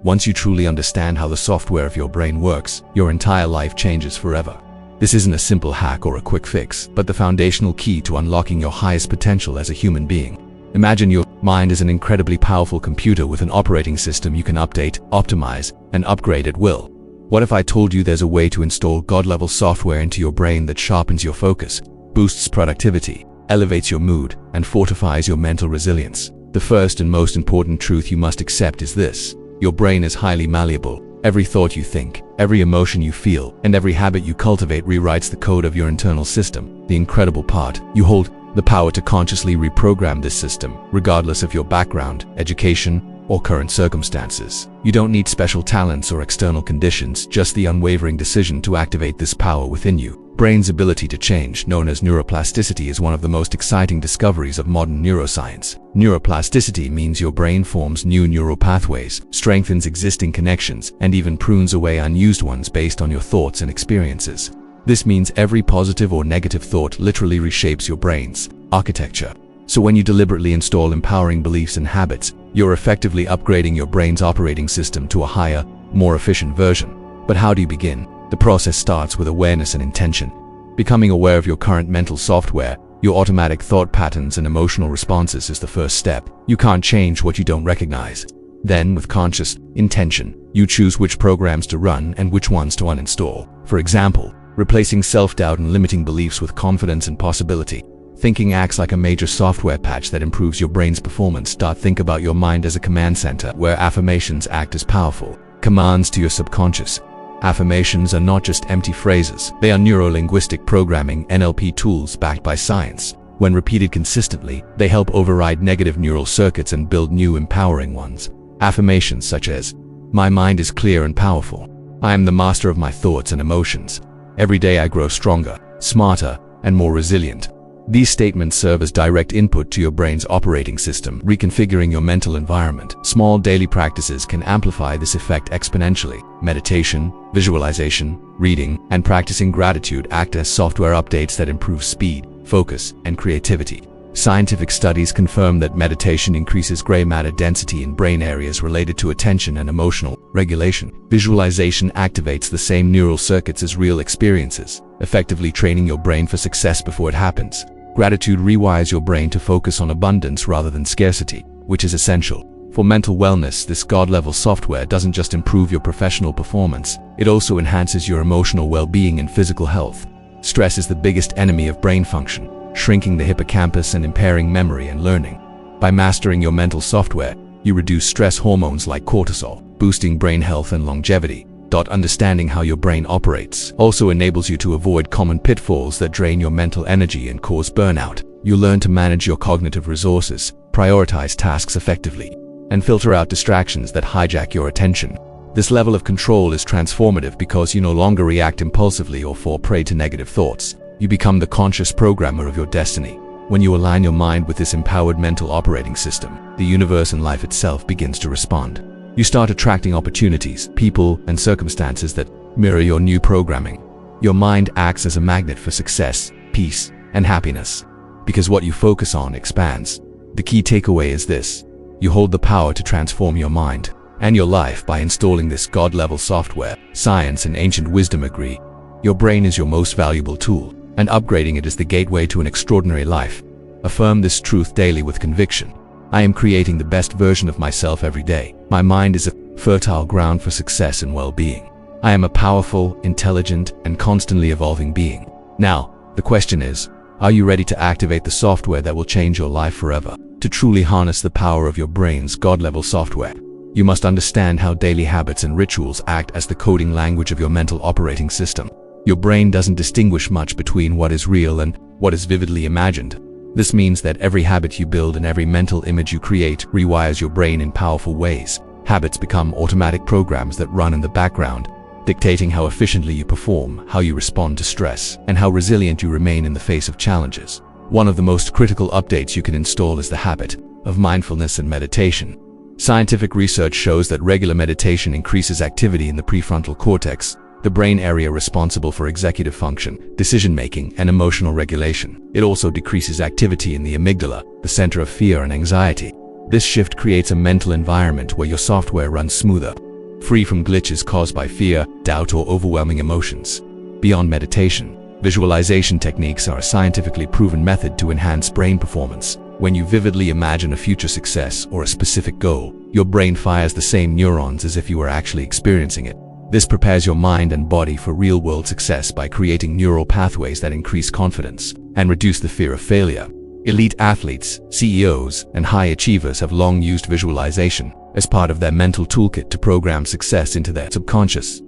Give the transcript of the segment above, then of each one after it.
Once you truly understand how the software of your brain works, your entire life changes forever. This isn't a simple hack or a quick fix, but the foundational key to unlocking your highest potential as a human being. Imagine your mind is an incredibly powerful computer with an operating system you can update, optimize, and upgrade at will. What if I told you there's a way to install God-level software into your brain that sharpens your focus, boosts productivity, elevates your mood, and fortifies your mental resilience? The first and most important truth you must accept is this: your brain is highly malleable. Every thought you think, every emotion you feel, and every habit you cultivate rewrites the code of your internal system. The incredible part: you hold the power to consciously reprogram this system, regardless of your background, education, or current circumstances. You don't need special talents or external conditions, just the unwavering decision to activate this power within you. Brain's ability to change, known as neuroplasticity, is one of the most exciting discoveries of modern neuroscience. Neuroplasticity means your brain forms new neural pathways, strengthens existing connections, and even prunes away unused ones based on your thoughts and experiences. This means every positive or negative thought literally reshapes your brain's architecture. So when you deliberately install empowering beliefs and habits, you're effectively upgrading your brain's operating system to a higher, more efficient version. But how do you begin? The process starts with awareness and intention. Becoming aware of your current mental software, your automatic thought patterns and emotional responses is the first step. You can't change what you don't recognize. Then, with conscious intention, you choose which programs to run and which ones to uninstall. For example, replacing self-doubt and limiting beliefs with confidence and possibility. Thinking acts like a major software patch that improves your brain's performance. Think about your mind as a command center, where affirmations act as powerful commands to your subconscious. Affirmations are not just empty phrases. They are neuro-linguistic programming (NLP) tools backed by science. When repeated consistently, they help override negative neural circuits and build new empowering ones. Affirmations such as, "My mind is clear and powerful. I am the master of my thoughts and emotions. Every day I grow stronger, smarter, and more resilient." These statements serve as direct input to your brain's operating system, reconfiguring your mental environment. Small daily practices can amplify this effect exponentially. Meditation, visualization, reading, and practicing gratitude act as software updates that improve speed, focus, and creativity. Scientific studies confirm that meditation increases gray matter density in brain areas related to attention and emotional regulation. Visualization activates the same neural circuits as real experiences, effectively training your brain for success before it happens. Gratitude rewires your brain to focus on abundance rather than scarcity, which is essential. For mental wellness, this God-level software doesn't just improve your professional performance, it also enhances your emotional well-being and physical health. Stress is the biggest enemy of brain function, shrinking the hippocampus and impairing memory and learning. By mastering your mental software, you reduce stress hormones like cortisol, boosting brain health and longevity. Understanding how your brain operates also enables you to avoid common pitfalls that drain your mental energy and cause burnout. You learn to manage your cognitive resources, prioritize tasks effectively, and filter out distractions that hijack your attention. This level of control is transformative because you no longer react impulsively or fall prey to negative thoughts. You become the conscious programmer of your destiny. When you align your mind with this empowered mental operating system, the universe and life itself begins to respond. You start attracting opportunities, people, and circumstances that mirror your new programming. Your mind acts as a magnet for success, peace, and happiness, because what you focus on expands. The key takeaway is this: you hold the power to transform your mind and your life by installing this God-level software. Science and ancient wisdom agree. Your brain is your most valuable tool, and upgrading it is the gateway to an extraordinary life. Affirm this truth daily with conviction. I am creating the best version of myself every day. My mind is a fertile ground for success and well-being. I am a powerful, intelligent, and constantly evolving being. Now, the question is, are you ready to activate the software that will change your life forever? To truly harness the power of your brain's God-level software, you must understand how daily habits and rituals act as the coding language of your mental operating system. Your brain doesn't distinguish much between what is real and what is vividly imagined. This means that every habit you build and every mental image you create rewires your brain in powerful ways. Habits become automatic programs that run in the background, dictating how efficiently you perform, how you respond to stress, and how resilient you remain in the face of challenges. One of the most critical updates you can install is the habit of mindfulness and meditation. Scientific research shows that regular meditation increases activity in the prefrontal cortex, the brain area responsible for executive function, decision-making, and emotional regulation. It also decreases activity in the amygdala, the center of fear and anxiety. This shift creates a mental environment where your software runs smoother, free from glitches caused by fear, doubt, or overwhelming emotions. Beyond meditation, visualization techniques are a scientifically proven method to enhance brain performance. When you vividly imagine a future success or a specific goal, your brain fires the same neurons as if you were actually experiencing it. This prepares your mind and body for real-world success by creating neural pathways that increase confidence and reduce the fear of failure. Elite athletes, CEOs, and high achievers have long used visualization as part of their mental toolkit to program success into their subconscious.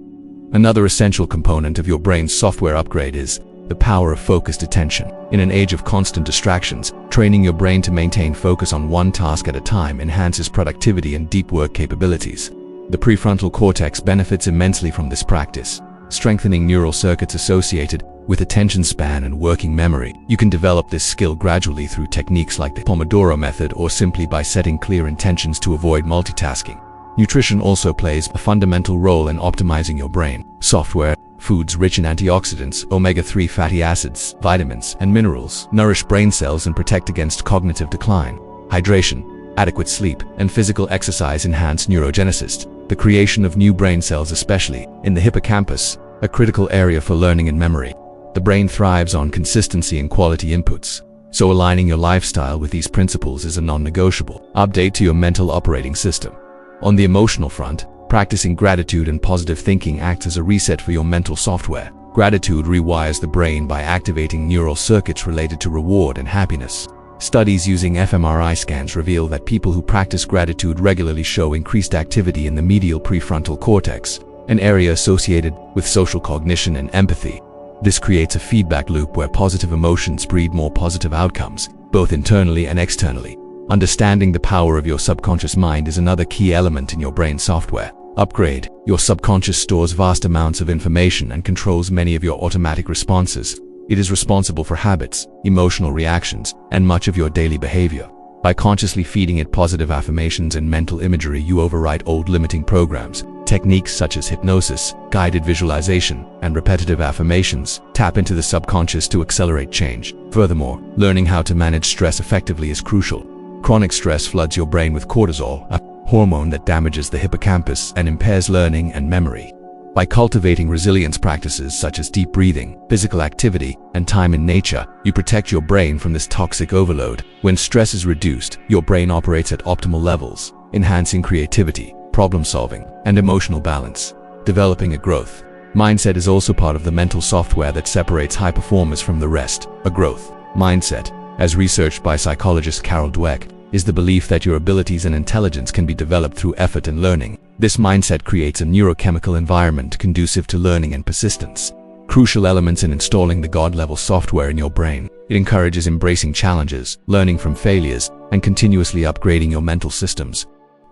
Another essential component of your brain's software upgrade is the power of focused attention. In an age of constant distractions, training your brain to maintain focus on one task at a time enhances productivity and deep work capabilities. The prefrontal cortex benefits immensely from this practice, strengthening neural circuits associated with attention span and working memory. You can develop this skill gradually through techniques like the Pomodoro method or simply by setting clear intentions to avoid multitasking. Nutrition also plays a fundamental role in optimizing your brain. Software, foods rich in antioxidants, omega-3 fatty acids, vitamins, and minerals nourish brain cells and protect against cognitive decline. Hydration, adequate sleep, and physical exercise enhance neurogenesis, the creation of new brain cells, especially in the hippocampus, a critical area for learning and memory. The brain thrives on consistency and quality inputs, so aligning your lifestyle with these principles is a non-negotiable update to your mental operating system. On the emotional front, practicing gratitude and positive thinking acts as a reset for your mental software. Gratitude rewires the brain by activating neural circuits related to reward and happiness. Studies using fMRI scans reveal that people who practice gratitude regularly show increased activity in the medial prefrontal cortex, an area associated with social cognition and empathy. This creates a feedback loop where positive emotions breed more positive outcomes, both internally and externally. Understanding the power of your subconscious mind is another key element in your brain software upgrade. Your subconscious stores vast amounts of information and controls many of your automatic responses. It is responsible for habits, emotional reactions, and much of your daily behavior. By consciously feeding it positive affirmations and mental imagery, you overwrite old limiting programs. Techniques such as hypnosis, guided visualization, and repetitive affirmations tap into the subconscious to accelerate change. Furthermore, learning how to manage stress effectively is crucial. Chronic stress floods your brain with cortisol, a hormone that damages the hippocampus and impairs learning and memory. By cultivating resilience practices such as deep breathing, physical activity, and time in nature, you protect your brain from this toxic overload. When stress is reduced, your brain operates at optimal levels, enhancing creativity, problem solving, and emotional balance. Developing a growth mindset is also part of the mental software that separates high performers from the rest. A growth mindset, as researched by psychologist Carol Dweck, is the belief that your abilities and intelligence can be developed through effort and learning. This mindset creates a neurochemical environment conducive to learning and persistence, crucial elements in installing the God-level software in your brain. It encourages embracing challenges, learning from failures, and continuously upgrading your mental systems.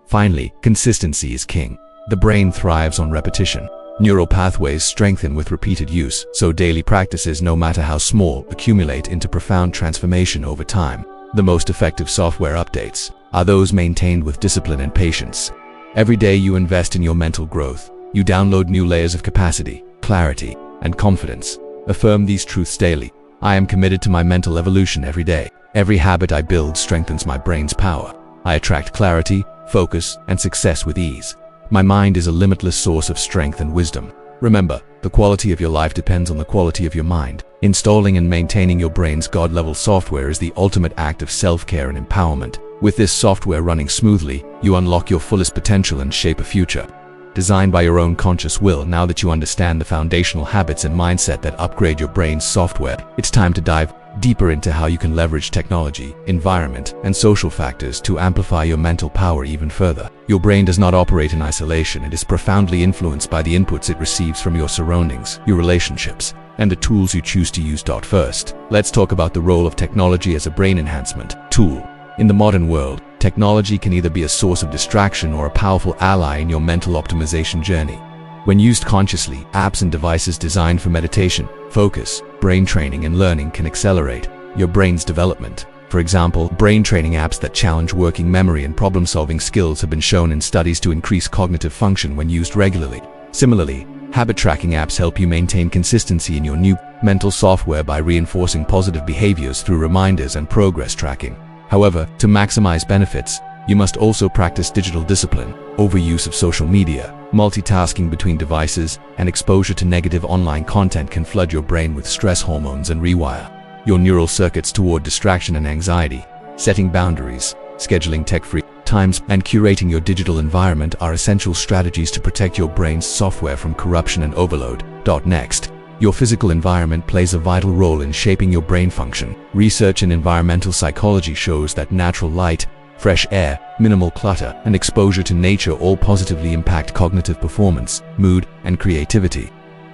Finally, consistency is king. The brain thrives on repetition. Neural pathways strengthen with repeated use, so daily practices, no matter how small, accumulate into profound transformation over time. The most effective software updates are those maintained with discipline and patience. Every day you invest in your mental growth, you download new layers of capacity, clarity, and confidence. Affirm these truths daily. I am committed to my mental evolution every day. Every habit I build strengthens my brain's power. I attract clarity, focus, and success with ease. My mind is a limitless source of strength and wisdom. Remember, the quality of your life depends on the quality of your mind. Installing and maintaining your brain's God-level software is the ultimate act of self-care and empowerment. With this software running smoothly, you unlock your fullest potential and shape a future designed by your own conscious will. Now that you understand the foundational habits and mindset that upgrade your brain's software, it's time to dive deeper into how you can leverage technology, environment, and social factors to amplify your mental power even further. Your brain does not operate in isolation. It is profoundly influenced by the inputs it receives from your surroundings, your relationships, and the tools you choose to use. First, let's talk about the role of technology as a brain enhancement tool. In the modern world, technology can either be a source of distraction or a powerful ally in your mental optimization journey. When used consciously, apps and devices designed for meditation, focus, brain training, and learning can accelerate your brain's development. For example, brain training apps that challenge working memory and problem-solving skills have been shown in studies to increase cognitive function when used regularly. Similarly, habit tracking apps help you maintain consistency in your new mental software by reinforcing positive behaviors through reminders and progress tracking. However, to maximize benefits, You must also practice digital discipline. Overuse of social media, multitasking between devices, and exposure to negative online content can flood your brain with stress hormones and rewire your neural circuits toward distraction and anxiety. Setting boundaries, scheduling tech-free times, and curating your digital environment are essential strategies to protect your brain's software from corruption and overload. Next, your physical environment plays a vital role in shaping your brain function. Research in environmental psychology shows that natural light, fresh air, minimal clutter, and exposure to nature all positively impact cognitive performance, mood, and creativity.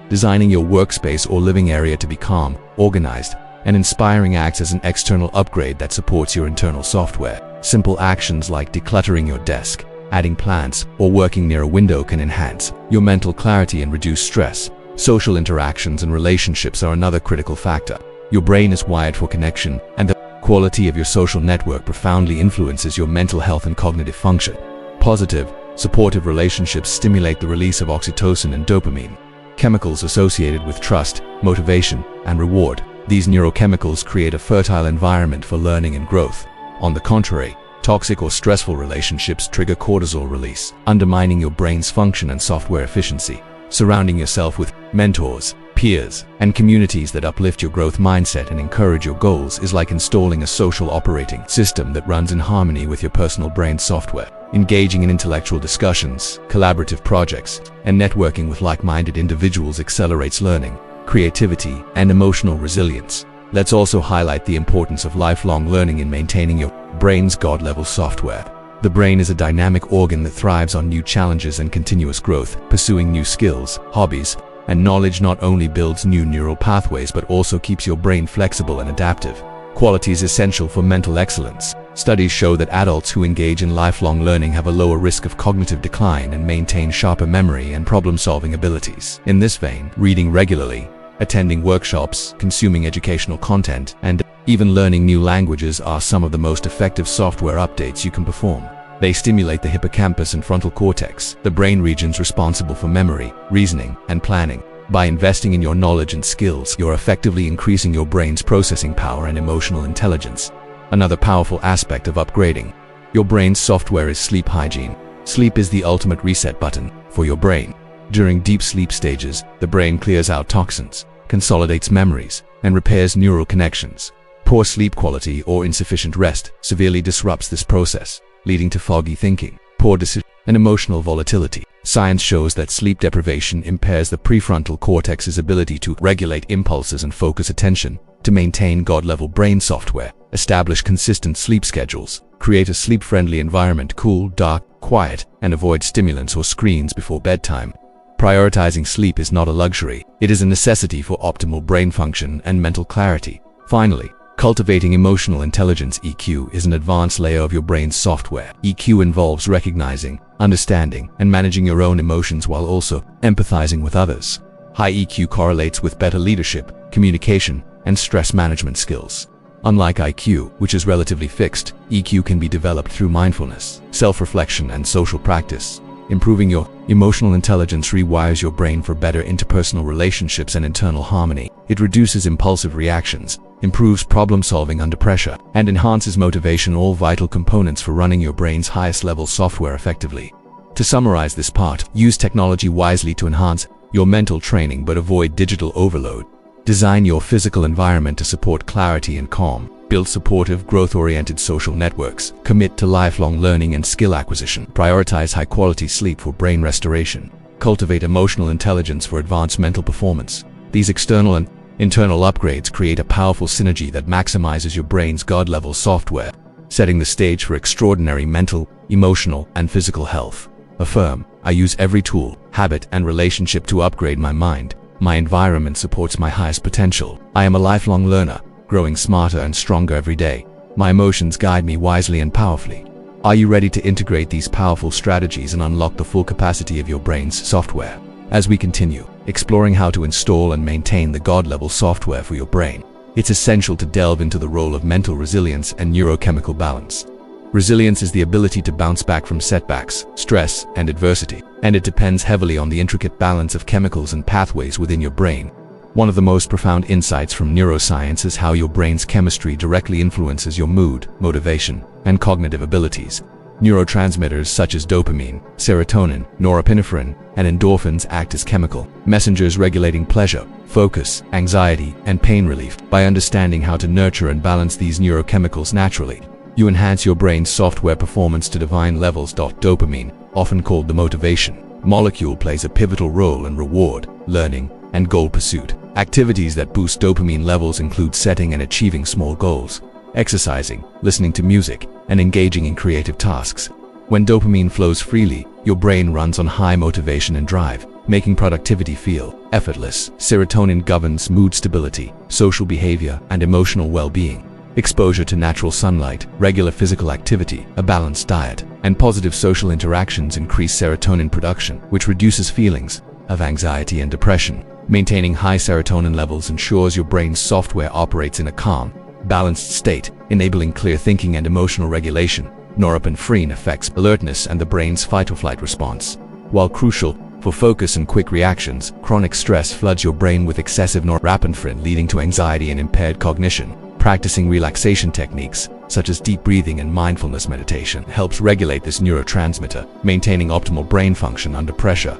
Designing your workspace or living area to be calm, organized, and inspiring acts as an external upgrade that supports your internal software. Simple actions like decluttering your desk, adding plants, or working near a window can enhance your mental clarity and reduce stress. Social interactions and relationships are another critical factor. Your brain is wired for connection, and the quality of your social network profoundly influences your mental health and cognitive function. Positive, supportive relationships stimulate the release of oxytocin and dopamine, chemicals associated with trust, motivation, and reward. These neurochemicals create a fertile environment for learning and growth. On the contrary, toxic or stressful relationships trigger cortisol release, undermining your brain's function and software efficiency. Surrounding yourself with mentors, peers, and communities that uplift your growth mindset and encourage your goals is like installing a social operating system that runs in harmony with your personal brain software. Engaging in intellectual discussions, collaborative projects, and networking with like-minded individuals accelerates learning, creativity, and emotional resilience. Let's also highlight the importance of lifelong learning in maintaining your brain's God-level software. The brain is a dynamic organ that thrives on new challenges and continuous growth. Pursuing new skills, hobbies, and knowledge not only builds new neural pathways but also keeps your brain flexible and adaptive. Qualities essential for mental excellence. Studies show that adults who engage in lifelong learning have a lower risk of cognitive decline and maintain sharper memory and problem-solving abilities. In this vein, reading regularly, attending workshops, consuming educational content, and even learning new languages are some of the most effective software updates you can perform. They stimulate the hippocampus and frontal cortex, the brain regions responsible for memory, reasoning, and planning. By investing in your knowledge and skills, you're effectively increasing your brain's processing power and emotional intelligence. Another powerful aspect of upgrading your brain's software is sleep hygiene. Sleep is the ultimate reset button for your brain. During deep sleep stages, the brain clears out toxins, consolidates memories, and repairs neural connections. Poor sleep quality or insufficient rest severely disrupts this process, leading to foggy thinking, poor decision, and emotional volatility. Science shows that sleep deprivation impairs the prefrontal cortex's ability to regulate impulses and focus attention. To maintain God-level brain software, establish consistent sleep schedules, create a sleep-friendly environment, cool, dark, quiet, and avoid stimulants or screens before bedtime. Prioritizing sleep is not a luxury, it is a necessity for optimal brain function and mental clarity. Finally, cultivating emotional intelligence (EQ) is an advanced layer of your brain's software. EQ involves recognizing, understanding, and managing your own emotions while also empathizing with others. High EQ correlates with better leadership, communication, and stress management skills. Unlike IQ, which is relatively fixed, EQ can be developed through mindfulness, self-reflection, and social practice. Improving your emotional intelligence rewires your brain for better interpersonal relationships and internal harmony. It reduces impulsive reactions, improves problem-solving under pressure, and enhances motivation, all vital components for running your brain's highest-level software effectively. To summarize this part, use technology wisely to enhance your mental training but avoid digital overload. Design your physical environment to support clarity and calm. Build supportive, growth-oriented social networks. Commit to lifelong learning and skill acquisition. Prioritize high-quality sleep for brain restoration. Cultivate emotional intelligence for advanced mental performance. These external and internal upgrades create a powerful synergy that maximizes your brain's God-level software, setting the stage for extraordinary mental, emotional, and physical health. Affirm: I use every tool, habit, and relationship to upgrade my mind. My environment supports my highest potential. I am a lifelong learner, growing smarter and stronger every day. My emotions guide me wisely and powerfully. Are you ready to integrate these powerful strategies and unlock the full capacity of your brain's software? As we continue exploring how to install and maintain the God-level software for your brain, it's essential to delve into the role of mental resilience and neurochemical balance. Resilience is the ability to bounce back from setbacks, stress, and adversity, and it depends heavily on the intricate balance of chemicals and pathways within your brain. One of the most profound insights from neuroscience is how your brain's chemistry directly influences your mood, motivation, and cognitive abilities. Neurotransmitters such as dopamine, serotonin, norepinephrine, and endorphins act as chemical messengers regulating pleasure, focus, anxiety, and pain relief. By understanding how to nurture and balance these neurochemicals naturally, you enhance your brain's software performance to divine levels. Dopamine, often called the motivation molecule, plays a pivotal role in reward, learning, and goal pursuit. Activities that boost dopamine levels include setting and achieving small goals, exercising, listening to music, and engaging in creative tasks. When dopamine flows freely, your brain runs on high motivation and drive, making productivity feel effortless. Serotonin governs mood stability, social behavior, and emotional well-being. Exposure to natural sunlight, regular physical activity, a balanced diet, and positive social interactions increase serotonin production, which reduces feelings of anxiety and depression. Maintaining high serotonin levels ensures your brain's software operates in a calm, balanced state, enabling clear thinking and emotional regulation. Norepinephrine affects alertness and the brain's fight-or-flight response. While crucial for focus and quick reactions, chronic stress floods your brain with excessive norepinephrine, leading to anxiety and impaired cognition. Practicing relaxation techniques, such as deep breathing and mindfulness meditation, helps regulate this neurotransmitter, maintaining optimal brain function under pressure.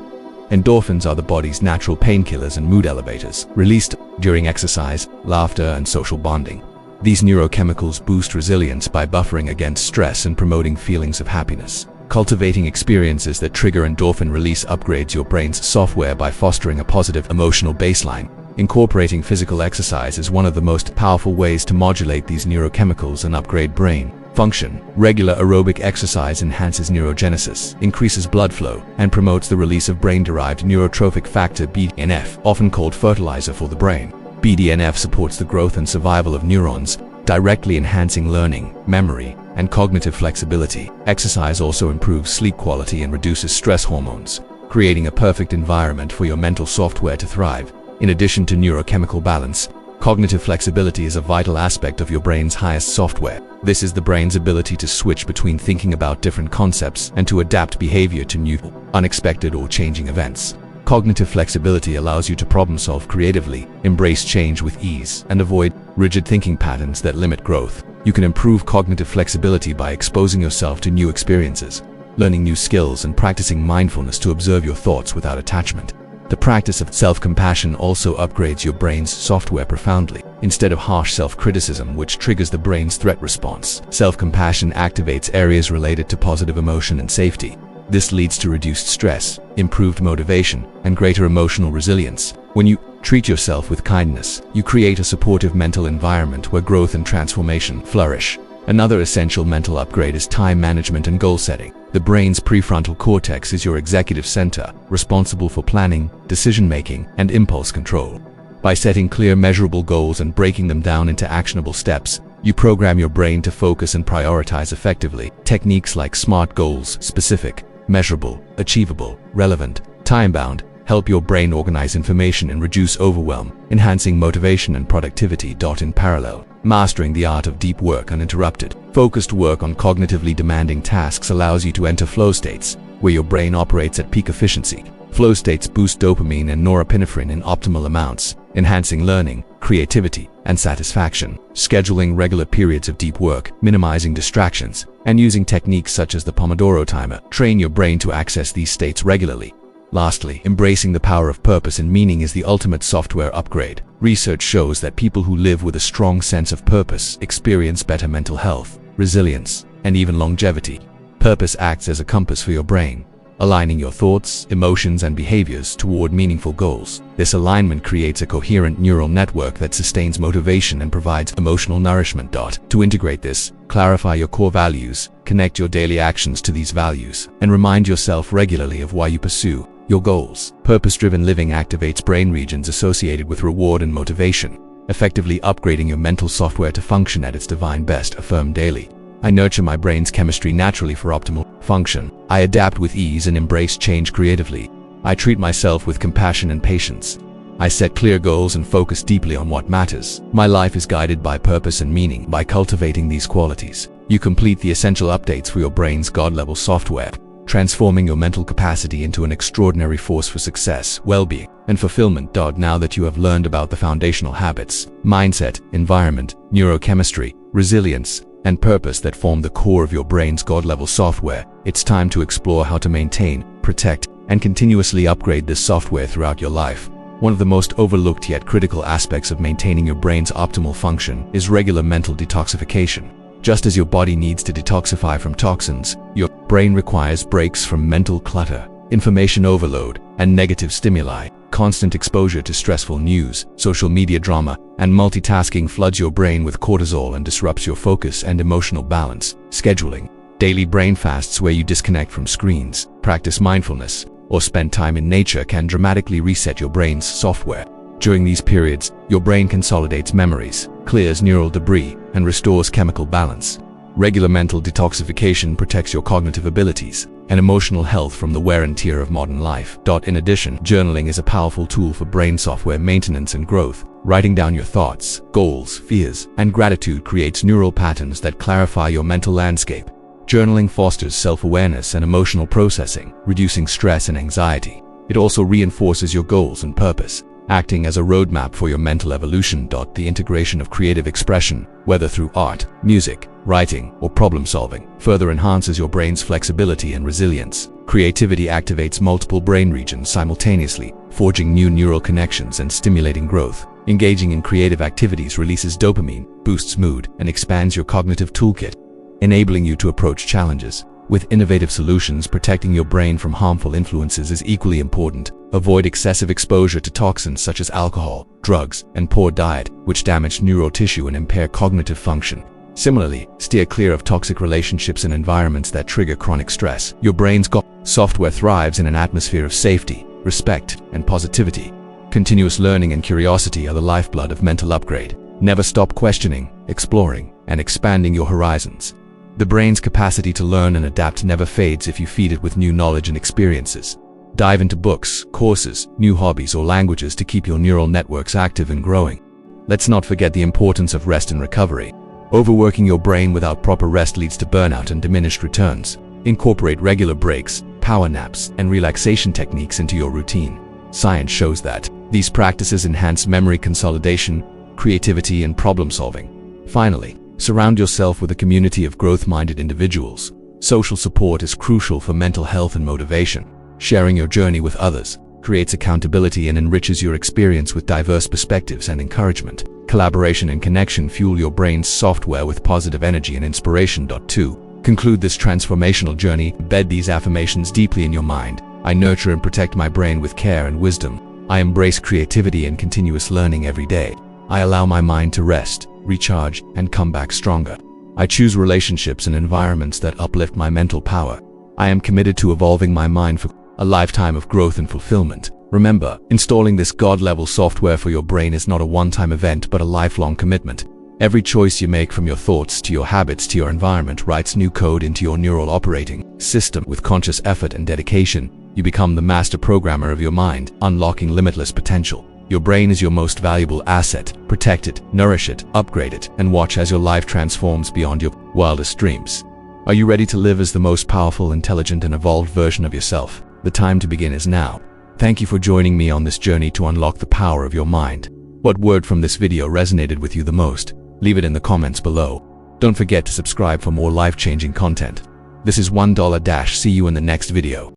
Endorphins are the body's natural painkillers and mood elevators, released during exercise, laughter, and social bonding. These neurochemicals boost resilience by buffering against stress and promoting feelings of happiness. Cultivating experiences that trigger endorphin release upgrades your brain's software by fostering a positive emotional baseline. Incorporating physical exercise is one of the most powerful ways to modulate these neurochemicals and upgrade brain function. Regular aerobic exercise enhances neurogenesis, increases blood flow, and promotes the release of brain-derived neurotrophic factor BDNF, often called fertilizer for the brain. BDNF supports the growth and survival of neurons, directly enhancing learning, memory, and cognitive flexibility. Exercise also improves sleep quality and reduces stress hormones, creating a perfect environment for your mental software to thrive. In addition to neurochemical balance, cognitive flexibility is a vital aspect of your brain's highest software. This is the brain's ability to switch between thinking about different concepts and to adapt behavior to new, unexpected, or changing events. Cognitive flexibility allows you to problem-solve creatively, embrace change with ease, and avoid rigid thinking patterns that limit growth. You can improve cognitive flexibility by exposing yourself to new experiences, learning new skills, and practicing mindfulness to observe your thoughts without attachment. The practice of self-compassion also upgrades your brain's software profoundly. Instead of harsh self-criticism, which triggers the brain's threat response, self-compassion activates areas related to positive emotion and safety. This leads to reduced stress, improved motivation, and greater emotional resilience. When you treat yourself with kindness, you create a supportive mental environment where growth and transformation flourish. Another essential mental upgrade is time management and goal setting. The brain's prefrontal cortex is your executive center, responsible for planning, decision-making, and impulse control. By setting clear, measurable goals and breaking them down into actionable steps, you program your brain to focus and prioritize effectively. Techniques like SMART goals, specific, measurable, achievable, relevant, time-bound, help your brain organize information and reduce overwhelm, enhancing motivation and productivity. In parallel, mastering the art of deep work uninterrupted, focused work on cognitively demanding tasks allows you to enter flow states, where your brain operates at peak efficiency. Flow states boost dopamine and norepinephrine in optimal amounts, enhancing learning, creativity, and satisfaction. Scheduling regular periods of deep work, minimizing distractions, and using techniques such as the Pomodoro timer train your brain to access these states regularly. Lastly, embracing the power of purpose and meaning is the ultimate software upgrade. Research shows that people who live with a strong sense of purpose experience better mental health, resilience, and even longevity. Purpose acts as a compass for your brain, aligning your thoughts, emotions, and behaviors toward meaningful goals. This alignment creates a coherent neural network that sustains motivation and provides emotional nourishment. To integrate this, clarify your core values, connect your daily actions to these values, and remind yourself regularly of why you pursue your goals. Purpose-driven living activates brain regions associated with reward and motivation, effectively upgrading your mental software to function at its divine best. Affirm daily. I nurture my brain's chemistry naturally for optimal function. I adapt with ease and embrace change creatively. I treat myself with compassion and patience. I set clear goals and focus deeply on what matters. My life is guided by purpose and meaning. By cultivating these qualities, you complete the essential updates for your brain's God-level software, transforming your mental capacity into an extraordinary force for success, well-being, and fulfillment. Now that you have learned about the foundational habits, mindset, environment, neurochemistry, resilience, and purpose that form the core of your brain's God-level software, it's time to explore how to maintain, protect, and continuously upgrade this software throughout your life. One of the most overlooked yet critical aspects of maintaining your brain's optimal function is regular mental detoxification. Just as your body needs to detoxify from toxins, your brain requires breaks from mental clutter, information overload, and negative stimuli. Constant exposure to stressful news, social media drama, and multitasking floods your brain with cortisol and disrupts your focus and emotional balance. Scheduling daily brain fasts where you disconnect from screens, practice mindfulness, or spend time in nature can dramatically reset your brain's software. During these periods, your brain consolidates memories, clears neural debris, and restores chemical balance. Regular mental detoxification protects your cognitive abilities and emotional health from the wear and tear of modern life. In addition, journaling is a powerful tool for brain software maintenance and growth. Writing down your thoughts, goals, fears, and gratitude creates neural patterns that clarify your mental landscape. Journaling fosters self-awareness and emotional processing, reducing stress and anxiety. It also reinforces your goals and purpose, acting as a roadmap for your mental evolution. The integration of creative expression, whether through art, music, writing, or problem-solving, further enhances your brain's flexibility and resilience. Creativity activates multiple brain regions simultaneously, forging new neural connections and stimulating growth. Engaging in creative activities releases dopamine, boosts mood, and expands your cognitive toolkit, enabling you to approach challenges with innovative solutions. Protecting your brain from harmful influences is equally important. Avoid excessive exposure to toxins such as alcohol, drugs, and poor diet, which damage neural tissue and impair cognitive function. Similarly, steer clear of toxic relationships and environments that trigger chronic stress. Your brain's software thrives in an atmosphere of safety, respect, and positivity. Continuous learning and curiosity are the lifeblood of mental upgrade. Never stop questioning, exploring, and expanding your horizons. The brain's capacity to learn and adapt never fades if you feed it with new knowledge and experiences. Dive into books, courses, new hobbies, or languages to keep your neural networks active and growing. Let's not forget the importance of rest and recovery. Overworking your brain without proper rest leads to burnout and diminished returns. Incorporate regular breaks, power naps, and relaxation techniques into your routine. Science shows that these practices enhance memory consolidation, creativity, and problem-solving. Finally, surround yourself with a community of growth-minded individuals. Social support is crucial for mental health and motivation. Sharing your journey with others creates accountability and enriches your experience with diverse perspectives and encouragement. Collaboration and connection fuel your brain's software with positive energy and inspiration. To conclude this transformational journey, embed these affirmations deeply in your mind. I nurture and protect my brain with care and wisdom. I embrace creativity and continuous learning every day. I allow my mind to rest, recharge, and come back stronger. I choose relationships and environments that uplift my mental power. I am committed to evolving my mind for a lifetime of growth and fulfillment. Remember, installing this God-level software for your brain is not a one-time event but a lifelong commitment. Every choice you make, from your thoughts to your habits to your environment, writes new code into your neural operating system. With conscious effort and dedication, you become the master programmer of your mind, unlocking limitless potential. Your brain is your most valuable asset. Protect it, nourish it, upgrade it, and watch as your life transforms beyond your wildest dreams. Are you ready to live as the most powerful, intelligent, and evolved version of yourself? The time to begin is now. Thank you for joining me on this journey to unlock the power of your mind. What word from this video resonated with you the most? Leave it in the comments below. Don't forget to subscribe for more life-changing content. This is $1. See you in the next video.